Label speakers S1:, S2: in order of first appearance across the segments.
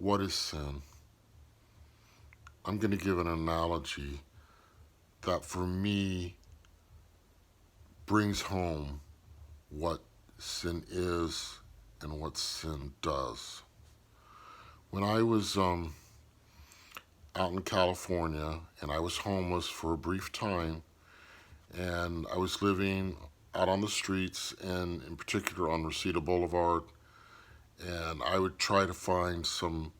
S1: What is sin? I'm going to give an analogy that for me brings home what sin is and what sin does. When I was out in California and I was homeless for a brief time, and I was living out on the streets and in particular on Reseda Boulevard, and I would try to find some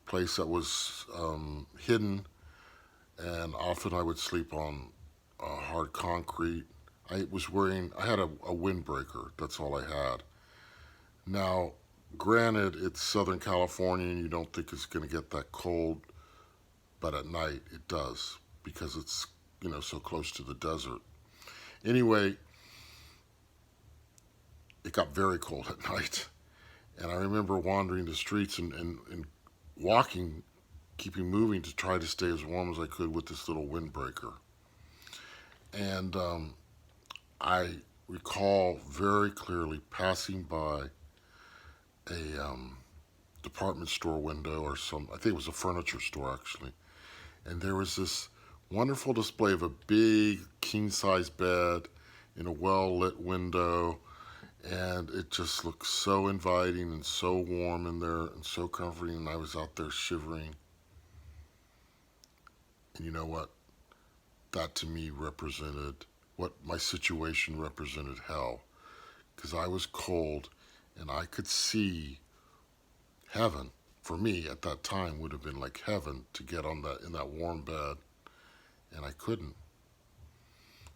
S1: place that was hidden, and often I would sleep on hard concrete. I had a windbreaker. That's all I had. Now, granted, it's Southern California and you don't think it's going to get that cold, but at night it does because it's, so close to the desert. Anyway, it got very cold at night. And I remember wandering the streets and walking, keeping moving to try to stay as warm as I could with this little windbreaker. And I recall very clearly passing by a department store window I think it was a furniture store actually. And there was this wonderful display of a big king size bed in a well lit window. And it just looked so inviting and so warm in there and so comforting. And I was out there shivering. And you know what? That to me represented what my situation represented hell. Because I was cold and I could see heaven. For me at that time would have been like heaven to get on in that warm bed. And I couldn't.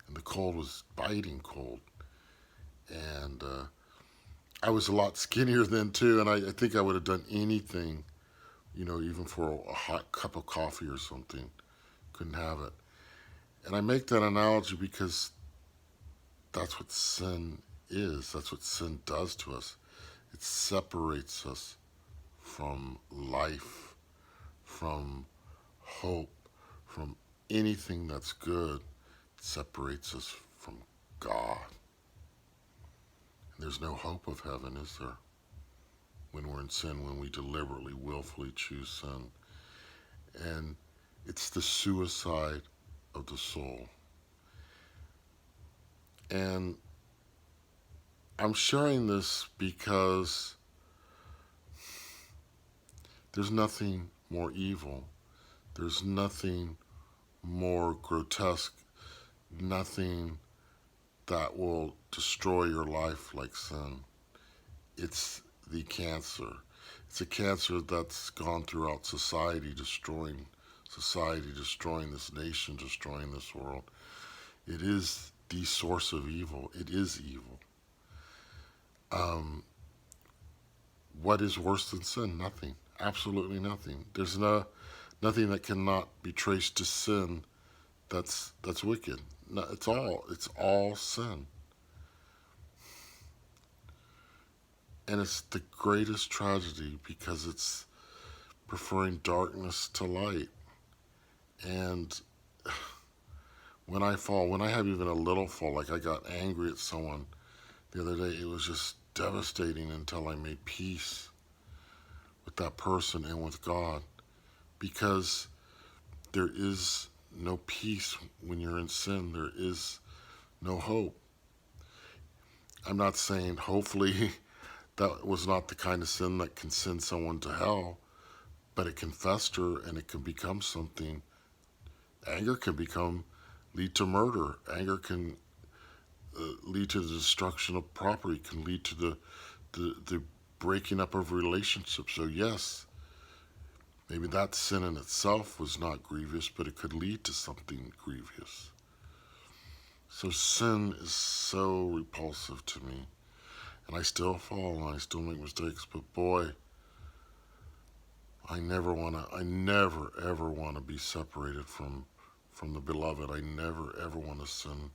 S1: And the cold was biting cold. And I was a lot skinnier then too, and I think I would have done anything, even for a hot cup of coffee or something. Couldn't have it. And I make that analogy because that's what sin is. That's what sin does to us. It separates us from life, from hope, from anything that's good. It separates us from God. And there's no hope of heaven, is there? When we're in sin, when we deliberately, willfully choose sin. And it's the suicide of the soul. And I'm sharing this because there's nothing more evil. There's nothing more grotesque, nothing that will destroy your life like sin. It's the cancer. It's a cancer that's gone throughout society, destroying this nation, destroying this world. It is the source of evil. It is evil. What is worse than sin? Nothing. Absolutely nothing. There's nothing that cannot be traced to sin that's wicked. No, it's all sin. And it's the greatest tragedy because it's preferring darkness to light. And when I fall, when I have even a little fall, like I got angry at someone the other day, it was just devastating until I made peace with that person and with God. Because there is no peace when you're in sin. There is no hope. I'm not saying hopefully that was not the kind of sin that can send someone to hell, but it can fester and it can become something. Anger can lead to murder. Anger can lead to the destruction of property, can lead to the breaking up of relationships. So yes, maybe that sin in itself was not grievous, but it could lead to something grievous. So sin is so repulsive to me. And I still fall and I still make mistakes, but boy, I never ever want to be separated from the beloved. I never ever want to sin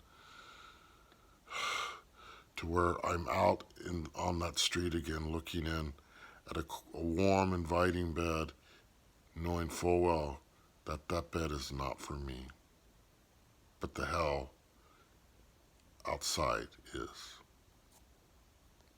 S1: to where I'm out on that street again looking in at a warm, inviting bed, knowing full well that that bed is not for me, but the hell outside is.